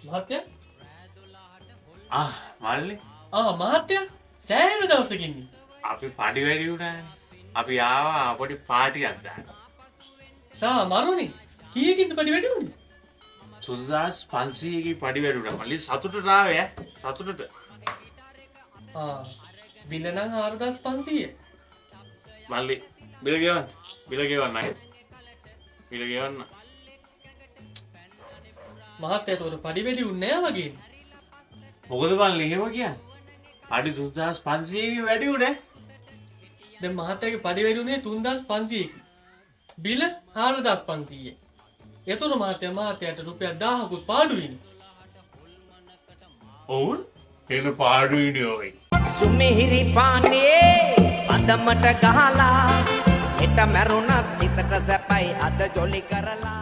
මහත්තයා මල්ලි මහත්තයා සෑහෙන දවසකින් අපි පඩි වැඩි වුණානේ. අපි ආවා පොඩි පාටියක් දාන්න. මරුනේ කීයකින්ද පඩි වැඩි වුනේ? 3500 ගේ පඩි වැඩි වුණා. මල්ලි සතුටට ආවේ සතුටට. බිල නම් 4500. මල්ලි බිල ගෙවන්න. බිල ගෙවන්න අය. බිල ගෙවන්න. මහත්තයා ඒතකොට පඩි වැඩි වුන්නේ නැහැ වගේ. මොකද මල්ලි එහෙම කියන්නේ? පඩි 3500 ගේ වැඩි උනේ. දැන් මහත්තයාගේ පඩි වැඩි උනේ 3500 ක. බිල 4500. ඒතකොට මහත්තයාට රුපියල් 1000කුත් පාඩුයිනේ. ඔව්. එන පාඩුයිනේ ඔය. සුමිහිරි පානේ අදමට ගහලා හෙට මැරුණත් සිතට සැපයි අද ජොලි කරලා